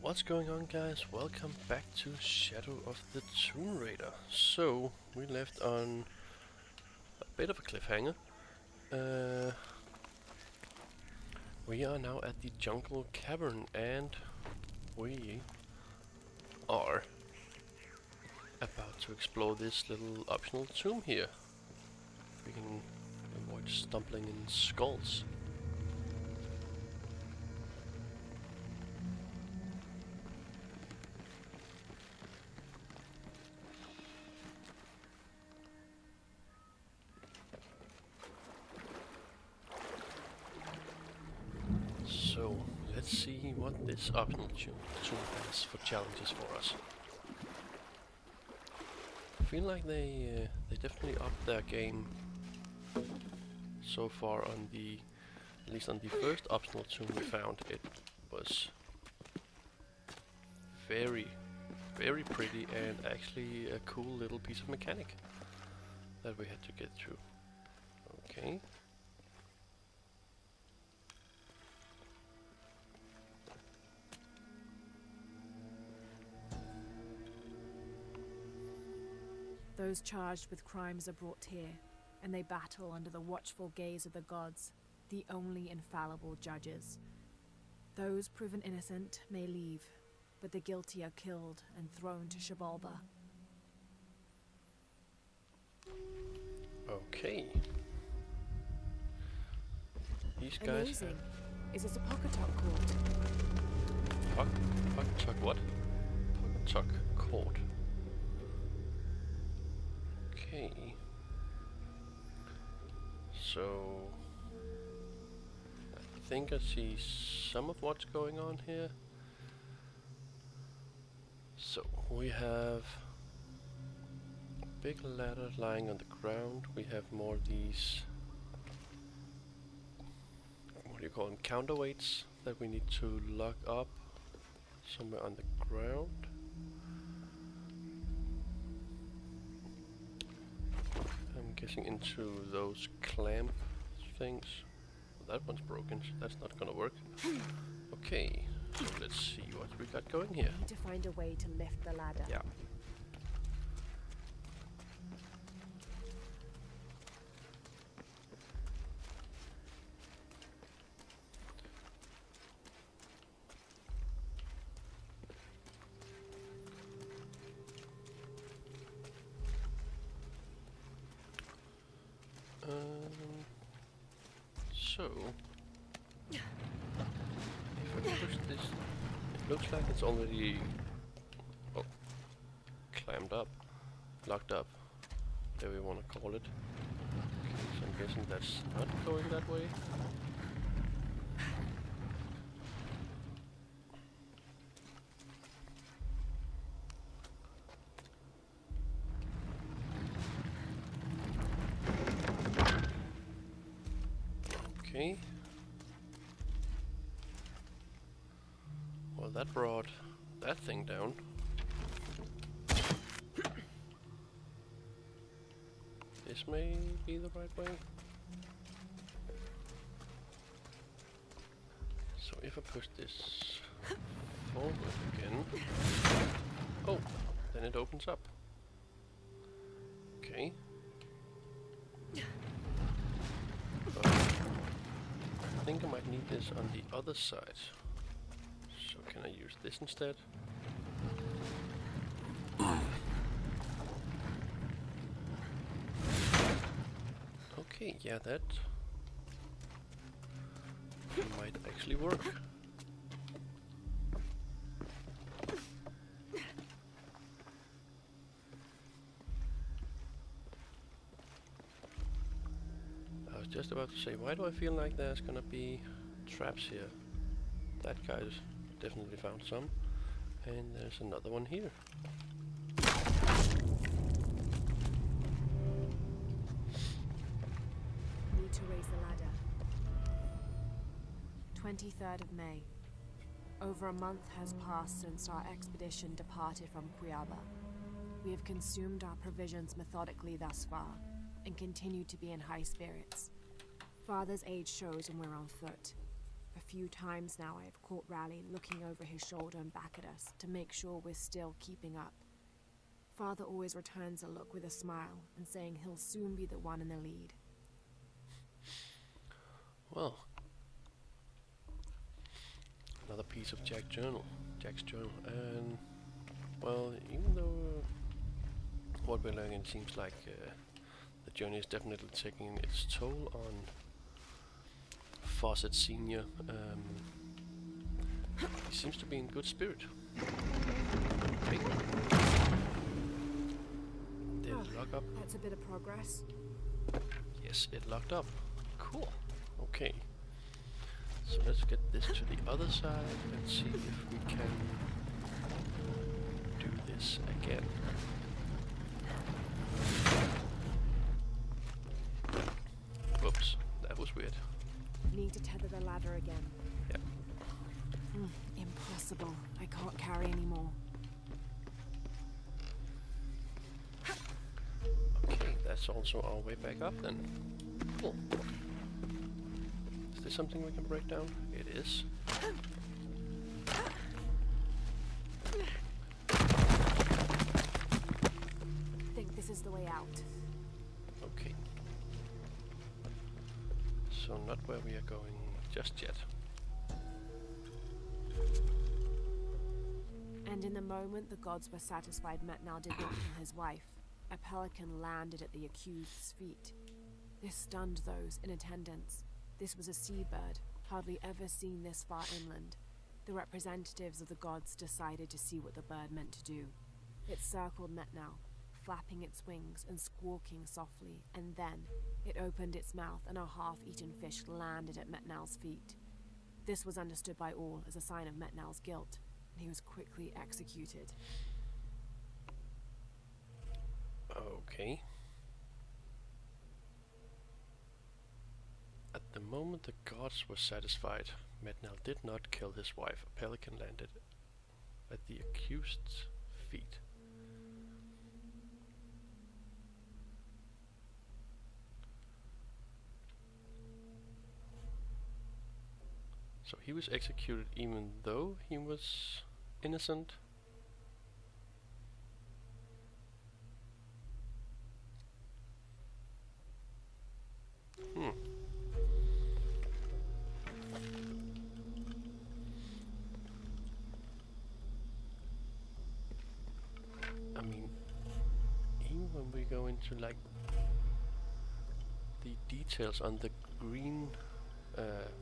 What's going on, guys? Welcome back to Shadow of the Tomb Raider. So, we left on a bit of a cliffhanger. We are now at the jungle cavern and we are about to explore this little optional tomb here. We can avoid stumbling in skulls. So, let's see what this optional tomb has for challenges for us. I feel like they definitely upped their game so far on at least on the first optional tomb we found. It was very pretty and actually a cool little piece of mechanic that we had to get through. Okay. Those charged with crimes are brought here, and they battle under the watchful gaze of the gods, the only infallible judges. Those proven innocent may leave, but the guilty are killed and thrown to Shabalba. Okay. These guys Amazing. Is it a Pocketok court? Pocketok what? Pocketok court. Okay. So I think I see some of what's going on here. So we have a big ladder lying on the ground. We have more of these, what do you call them, counterweights that we need to lock up somewhere on the ground. I'm guessing into those clamp things. Well, that one's broken, so that's not gonna work. Okay, so let's see what we got going here. We need to find a way to lift the ladder. Yeah. So if I push this, it looks like it's already clammed up, locked up, whatever you want to call it. Okay, so I'm guessing that's not going that way. Okay. Well, that brought that thing down. This may be the right way. So if I push this forward again, oh, then it opens up. Okay. But I think I might need this on the other side. So can I use this instead? Okay, yeah, that might actually work. I was just about to say, why do I feel like there's gonna be traps here? That guy's definitely found some, and there's another one here. Need to raise the ladder. 23rd of May. Over a month has passed since our expedition departed from Kuwaq. We have consumed our provisions methodically thus far, and continue to be in high spirits. Father's age shows when we're on foot. A few times now I have caught Raleigh looking over his shoulder and back at us to make sure we're still keeping up. Father always returns a look with a smile and saying he'll soon be the one in the lead. Well, another piece of Jack's journal, and well, even though what we're learning seems like the journey is definitely taking its toll on Fawcett Senior, he seems to be in good spirit. Okay. Did it lock up? That's a bit of progress. Yes, it locked up. Cool. Okay. So let's get this to the other side and see if we can do this again. Whoops, that was weird. Need to tether the ladder again. Yep. Impossible. I can't carry anymore. Okay, that's also our way back up then. Cool. Is this something we can break down? It is. I think this is the way out. Okay. So not where we are going just yet. And in the moment the gods were satisfied Metnal did not kill his wife, a pelican landed at the accused's feet. This stunned those in attendance. This was a seabird, hardly ever seen this far inland. The representatives of the gods decided to see what the bird meant to do. It circled Metnal, flapping its wings and squawking softly, and then it opened its mouth and a half-eaten fish landed at Metnal's feet. This was understood by all as a sign of Metnal's guilt, and he was quickly executed. Okay. At the moment the gods were satisfied, Metnal did not kill his wife. A pelican landed at the accused's feet. So he was executed even though he was innocent? I mean, even when we go into like the details on the green,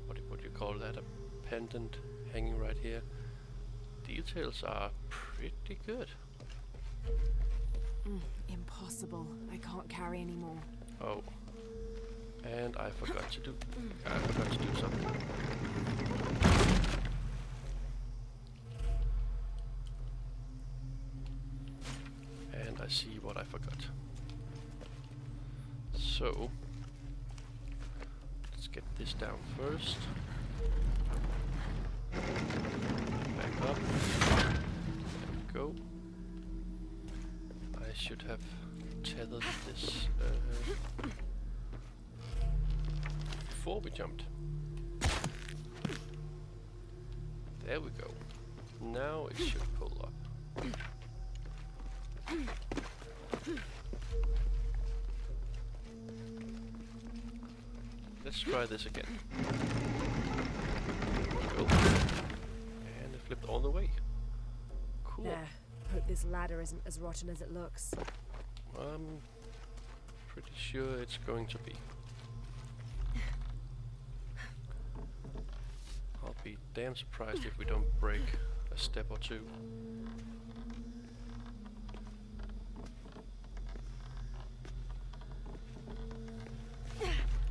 what do you call that? A pendant hanging right here. Details are pretty good. Impossible. I can't carry anymore. Oh, and I forgot to do something. And I see what I forgot. So let's get this down first. Back up. There we go. I should have tethered this before we jumped. There we go. Now it should pull up. Let's try this again. Go. And it flipped all the way. Cool. There. Hope this ladder isn't as rotten as it looks. I'm pretty sure it's going to be. I'll be damn surprised if we don't break a step or two.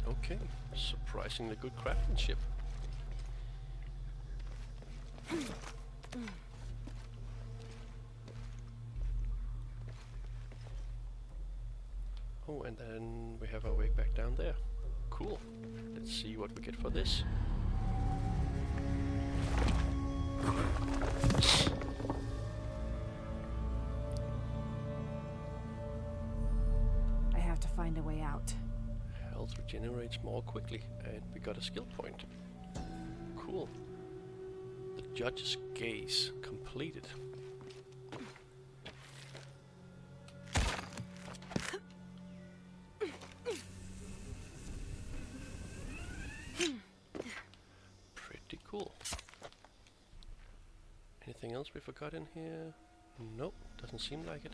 Okay, surprisingly good craftsmanship. Oh, and then we have our way back down there. Cool. Let's see what we get for this. I have to find a way out. Health regenerates more quickly, and we got a skill point. Cool. cool. The judge's gaze completed. Pretty cool. Anything else we forgot in here? Nope, doesn't seem like it.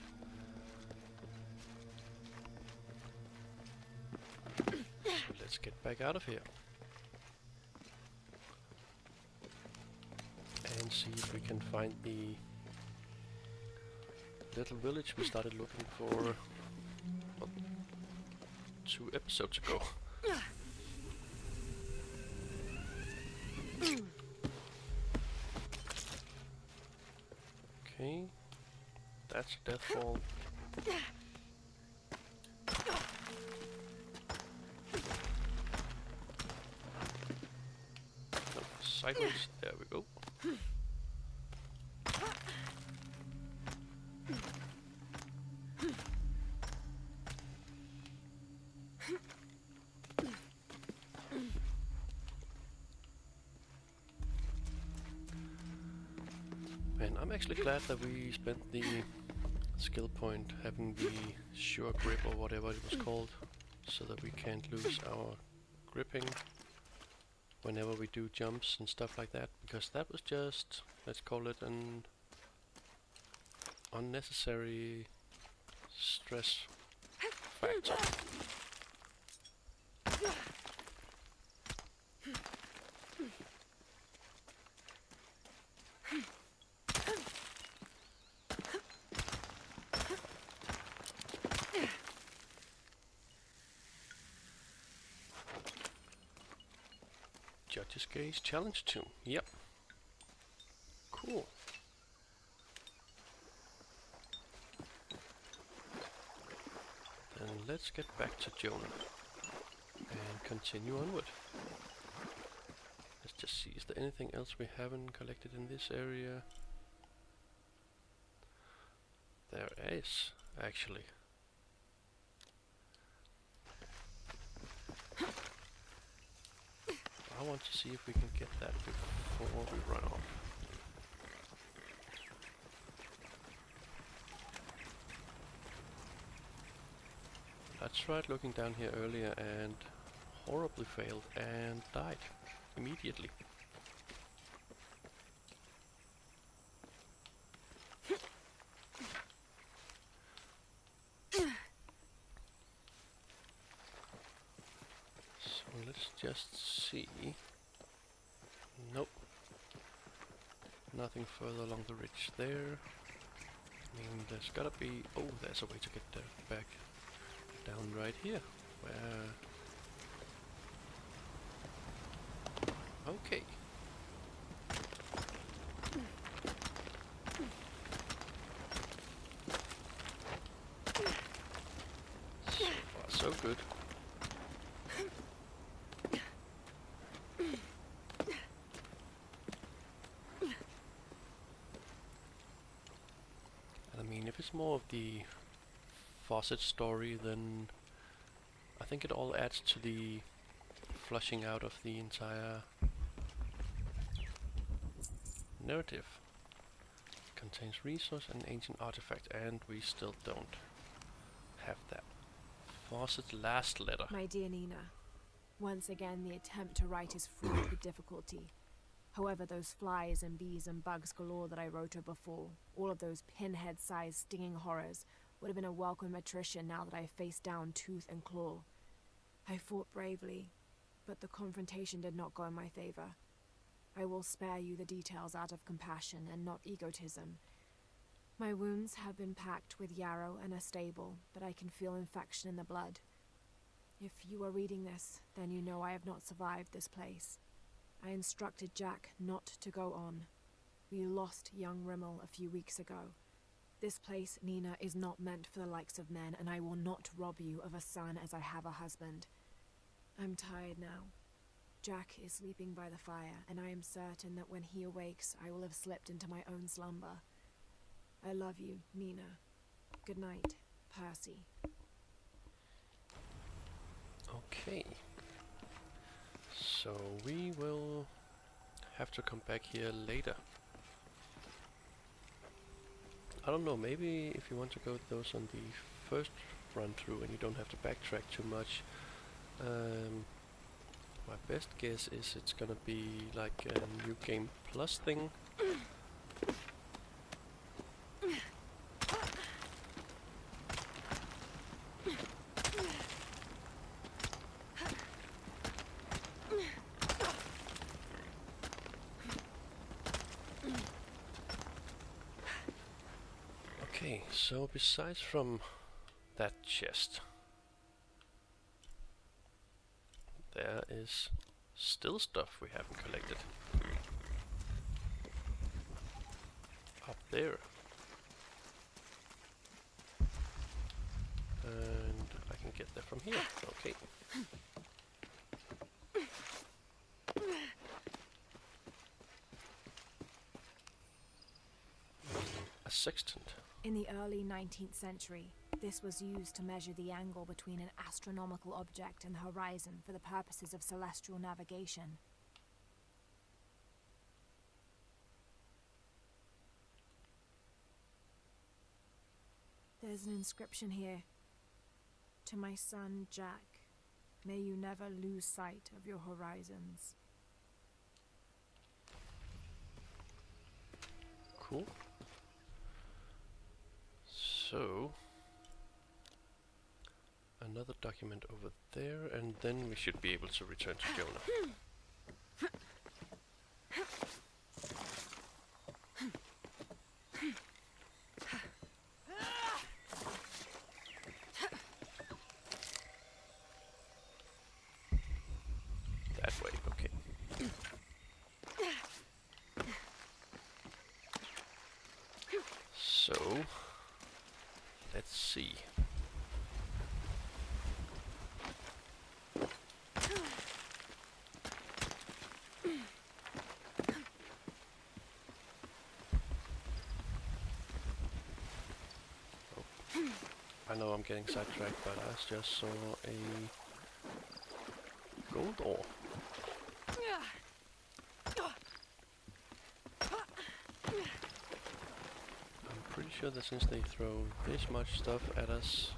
So let's get back out of here. And see if we can find the little village we started looking for, what, 2 episodes ago. Okay, that's a death fall. No, sideways, there we go. And I'm actually glad that we spent the skill point having the sure grip or whatever it was called, so that we can't lose our gripping whenever we do jumps and stuff like that, because that was just, let's call it an unnecessary stress factor. Judge's Gaze Challenge Tomb. Yep. Cool. Then let's get back to Jonah and continue onward. Let's just see, is there anything else we haven't collected in this area? There is, actually. I want to see if we can get that before we run off. I tried looking down here earlier and horribly failed and died immediately. So let's just see. Nope. Nothing further along the ridge there. I mean, there's gotta be... Oh, there's a way to get there back. Down right here. Where... Okay. So far, so good. I mean, if it's more of the faucet story, then I think it all adds to the flushing out of the entire narrative. Contains resource and ancient artifact, and we still don't have that. Faucet's last letter. My dear Nina, once again the attempt to write is fraught with difficulty. However, those flies and bees and bugs galore that I wrote her before, all of those pinhead-sized stinging horrors, would have been a welcome attrition now that I faced down tooth and claw. I fought bravely, but the confrontation did not go in my favor. I will spare you the details out of compassion and not egotism. My wounds have been packed with yarrow and a stable, but I can feel infection in the blood. If you are reading this, then you know I have not survived this place. I instructed Jack not to go on. We lost young Rimmel a few weeks ago. This place, Nina, is not meant for the likes of men, and I will not rob you of a son as I have a husband. I'm tired now. Jack is sleeping by the fire, and I am certain that when he awakes, I will have slipped into my own slumber. I love you, Nina. Good night, Percy. Okay. So we will have to come back here later. I don't know, maybe if you want to go with those on the first run through and you don't have to backtrack too much. My best guess is it's gonna be like a new game plus thing. Okay, so besides from that chest, there is still stuff we haven't collected. Up there. And I can get there from here. Okay. A sextant. In the early 19th century, this was used to measure the angle between an astronomical object and the horizon for the purposes of celestial navigation. There's an inscription here. To my son, Jack, may you never lose sight of your horizons. Cool. So, another document over there, and then we should be able to return to Jonah. That way, okay. So, let's see. I know I'm getting sidetracked, but I just saw a gold ore. I'm pretty sure that since they throw this much stuff at us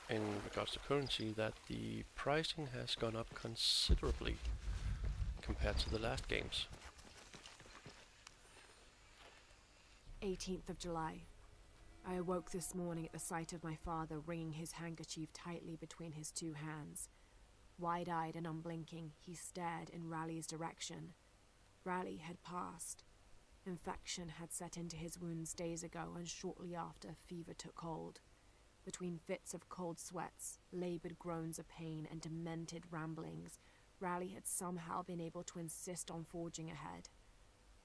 in regards to currency, that the pricing has gone up considerably compared to the last games. 18th of July. I awoke this morning at the sight of my father wringing his handkerchief tightly between his two hands. Wide-eyed and unblinking, he stared in Raleigh's direction. Raleigh had passed. Infection had set into his wounds days ago, and shortly after, fever took hold. Between fits of cold sweats, laboured groans of pain, and demented ramblings, Raleigh had somehow been able to insist on forging ahead.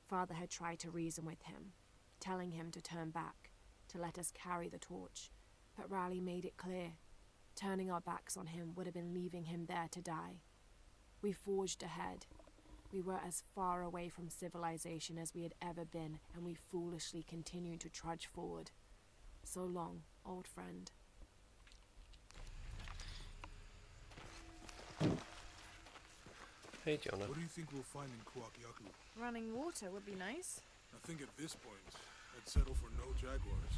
Father had tried to reason with him, telling him to turn back, to let us carry the torch, but Raleigh made it clear. Turning our backs on him would have been leaving him there to die. We forged ahead. We were as far away from civilization as we had ever been, and we foolishly continued to trudge forward. So long, old friend. Hey, Jonah. What do you think we'll find in Kuwaq, Yaku? Running water would be nice. I think at this point, I'd settle for no jaguars.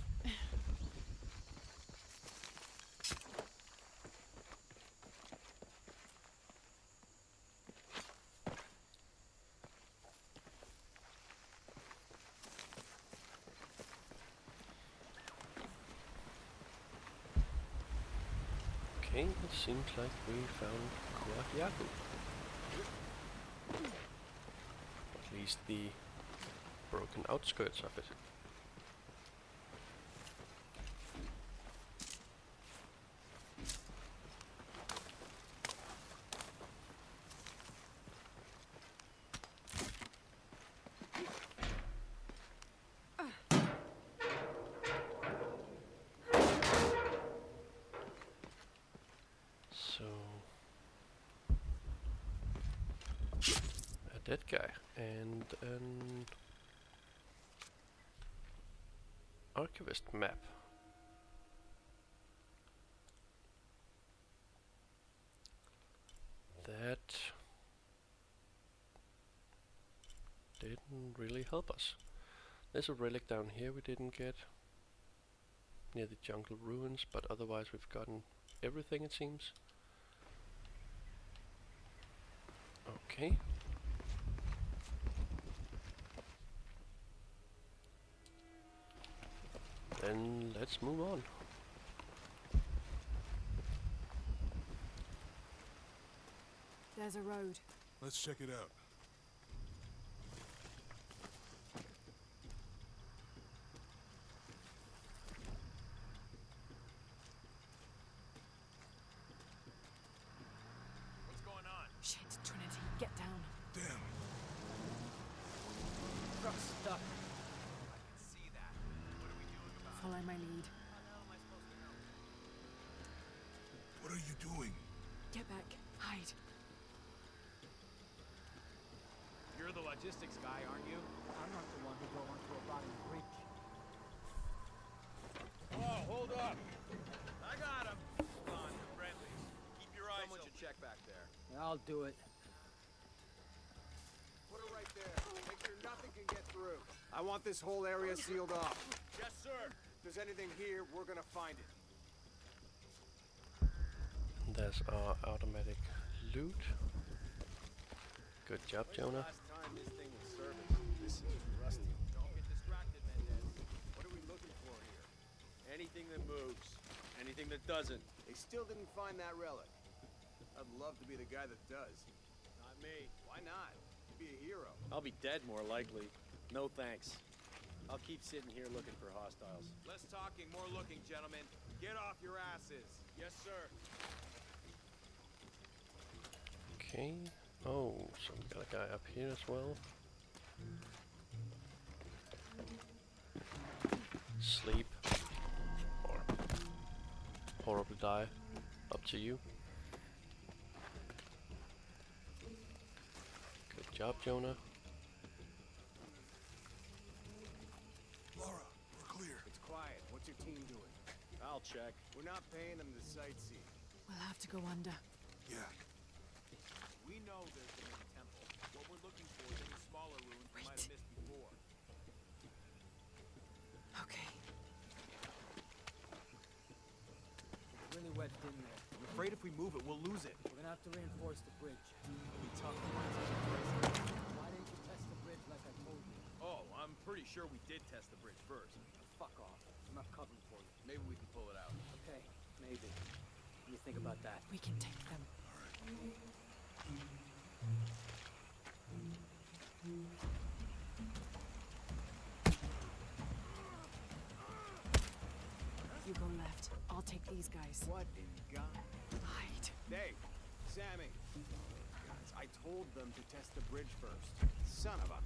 Okay, it seems like we found Kuwaq Yaku. At least the broken outskirts of it. So, a dead guy and an archivist map. That didn't really help us. There's a relic down here we didn't get, near the jungle ruins, but otherwise we've gotten everything it seems. Okay. Then let's move on. There's a road. Let's check it out. What's going on? Shit, Trinity, get down. Damn. Truck's stuck. I can see that. What are we doing about it? Follow my lead. How the hell am I supposed to know? What are you doing? Get back. Hide. You're the logistics guy, aren't you? I'm not the one who go onto a rotting bridge. Oh, hold up. I got him. Hold on, you're friendlies. Keep your eyes open. Someone should check back there. I'll do it. Put it right there. Make sure nothing can get through. I want this whole area sealed off. Yes, sir. If there's anything here, we're gonna find it. There's our automatic loot. Good job, Jonah. Last time this thing was serviced. This is rusty. Don't get distracted, Mendez. What are we looking for here? Anything that moves. Anything that doesn't. They still didn't find that relic. I'd love to be the guy that does. Not me. Why not? You'd be a hero. I'll be dead more likely. No thanks. I'll keep sitting here looking for hostiles. Less talking, more looking, gentlemen. Get off your asses. Yes, sir. Okay. Oh, so we got a guy up here as well. Sleep. Or horribly die. Up to you. Good job, Jonah. Lara, we're clear. It's quiet. What's your team doing? I'll check. We're not paying them to sightsee. We'll have to go under. Yeah. We know there's the main temple. What we're looking for is the smaller ruins we might have missed before. Okay. It's really wedged in there. I'm afraid if we move it, we'll lose it. We're gonna have to reinforce the bridge. It'll be tough to find such a place. Why didn't you test the bridge like I told you? Oh, I'm pretty sure we did test the bridge first. Fuck off. I'm not covering for you. Maybe we can pull it out. Okay, maybe. What do you think about that? We can take them. You go left. I'll take these guys. What in God? Hide. Dave, Sammy. Guys, I told them to test the bridge first. Son of a...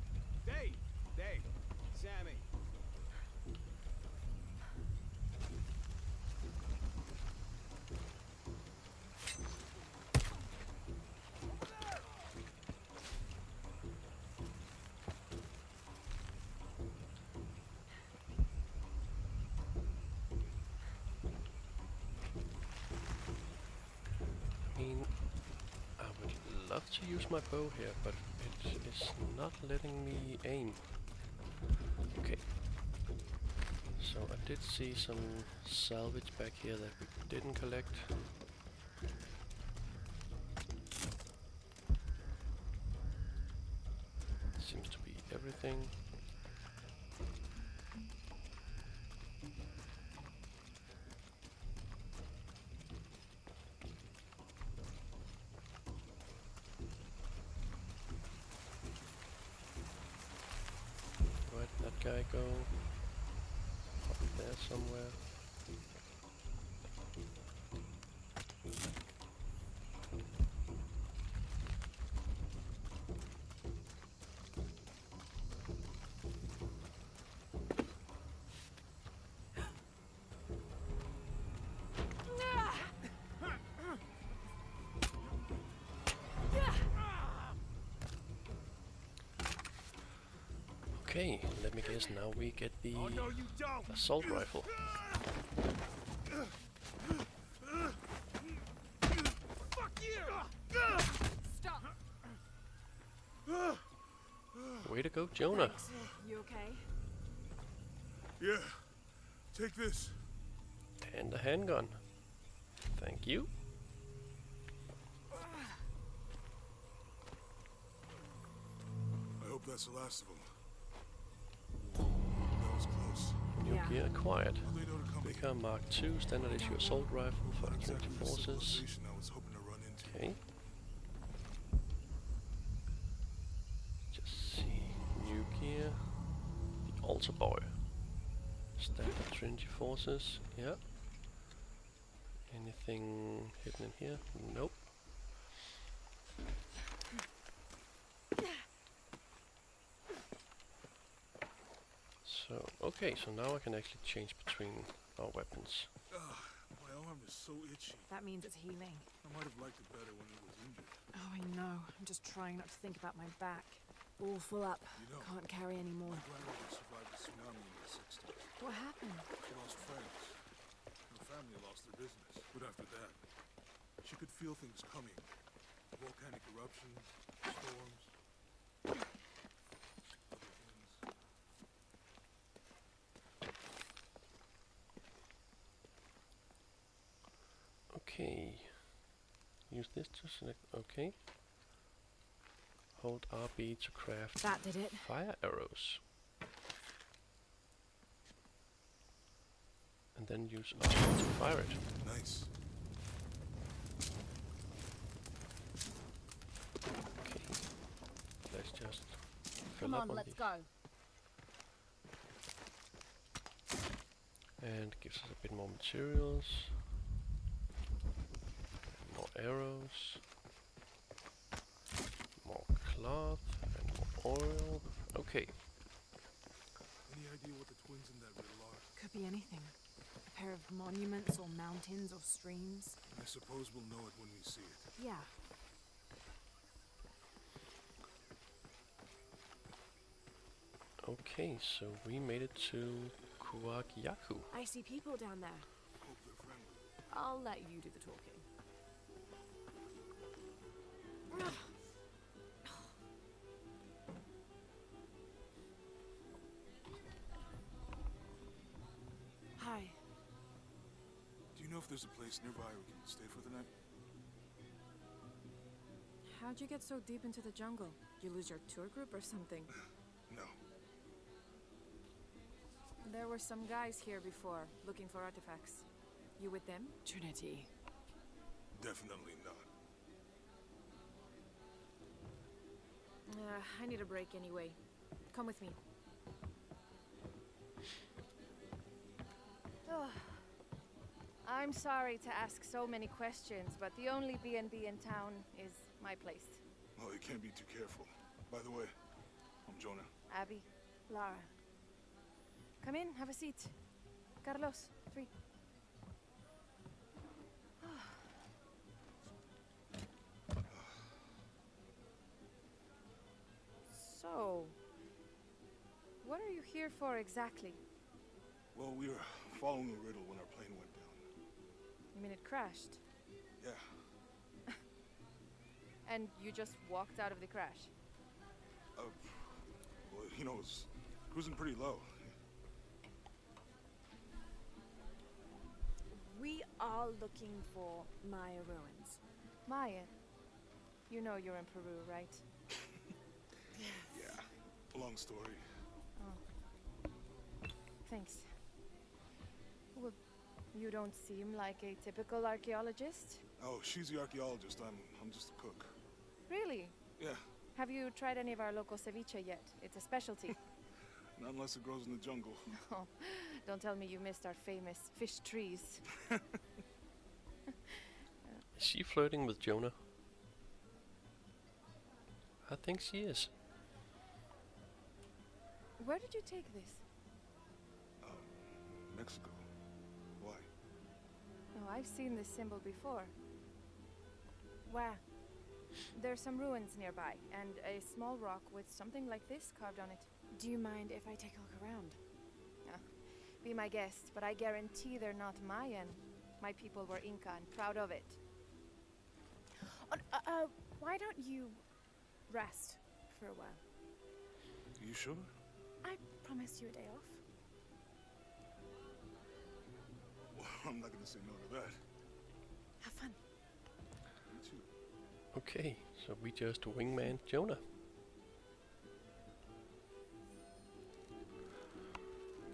Dave! Dave! Sammy! I mean, I would love to use my bow here, but it is not letting me aim. Okay. So I did see some salvage back here that we didn't collect. Seems to be everything. Where'd that guy go? Up there somewhere. Okay, let me guess, now we get the Oh, no, you don't! assault rifle. Fuck you! Stop! Way to go, Jonah. Thanks. You okay? Yeah. Take this. And a handgun. Thank you. I hope that's the last of them. That was close. New Yeah. gear acquired. How'd they know to come here? Become Mark II standard issue assault rifle for Not active exactly the forces. civilization I was hoping to run into. Okay. Just see. New gear. The altar boy. Standard Trinity forces. Yeah. Anything hidden in here? Nope. So, okay, so now I can actually change between our weapons. My arm is so itchy. That means it's healing. I might have liked it better when it was injured. Oh, I know. I'm just trying not to think about my back. All full up. You know, Can't carry anymore. my grandmother survived the tsunami in the 60s. What happened? She lost friends. Her family lost their business. But after that, she could feel things coming. Volcanic eruptions, storms, other things. Okay. Use this to select. Okay. Hold RB to craft That did it. fire arrows. And then use RB to fire it. Nice. Okay. Let's just fill Come up on, on let's these. go. And gives us a bit more materials. More arrows. More cloth and more oil. Okay. Any idea what the twins in that riddle are? Could be anything. A pair of monuments or mountains or streams. I suppose we'll know it when we see it. Yeah. Okay, so we made it to Kuwaq Yaku. I see people down there. Hope they're friendly. I'll let you do the talking. Hi. Do you know if there's a place nearby we can stay for the night? How'd you get so deep into the jungle? You lose your tour group or something? No. There were some guys here before, looking for artifacts. You with them? Trinity. Definitely not. I need a break anyway. Come with me. I'm sorry to ask so many questions, but the only B&B in town is my place. Well, you can't be too careful. By the way, I'm Jonah. Abby. Lara. Come in, have a seat. Carlos, 3. So, what are you here for exactly? Well, we were following a riddle when our plane went down. You mean it crashed? Yeah. And you just walked out of the crash? Well, you know, it was cruising pretty low. We are looking for Maya ruins. Maya? You know you're in Peru, right? Yeah. Long story. Thanks. Well, you don't seem like a typical archaeologist. Oh, she's the archaeologist. I'm just a cook. Really? Yeah. Have you tried any of our local ceviche yet? It's a specialty. Not unless it grows in the jungle. Oh, don't tell me you missed our famous fish trees. Is she flirting with Jonah? I think she is. Where did you take this? Mexico. Why? Oh, I've seen this symbol before. Where? There's some ruins nearby, and a small rock with something like this carved on it. Do you mind if I take a look around? Be my guest, but I guarantee they're not Mayan. My people were Inca and proud of it. Why don't you rest for a while? You sure? I promised you a day off. Well, I'm not gonna say no to that. Have fun. You too. Okay, so we just wingman Jonah.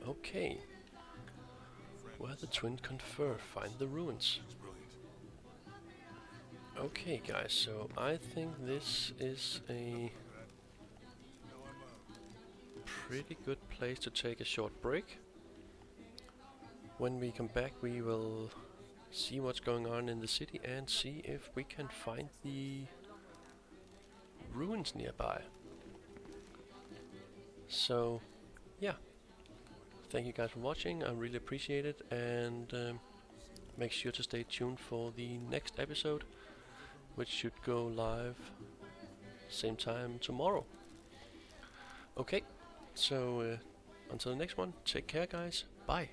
Okay. Where the twin confer, find the ruins. It's brilliant. Okay guys, so I think this is a No, pretty good place to take a short break. When we come back we will see what's going on in the city and see if we can find the ruins nearby. So yeah, thank you guys for watching, I really appreciate it, and make sure to stay tuned for the next episode, which should go live same time tomorrow. Okay, so until the next one, take care guys, bye.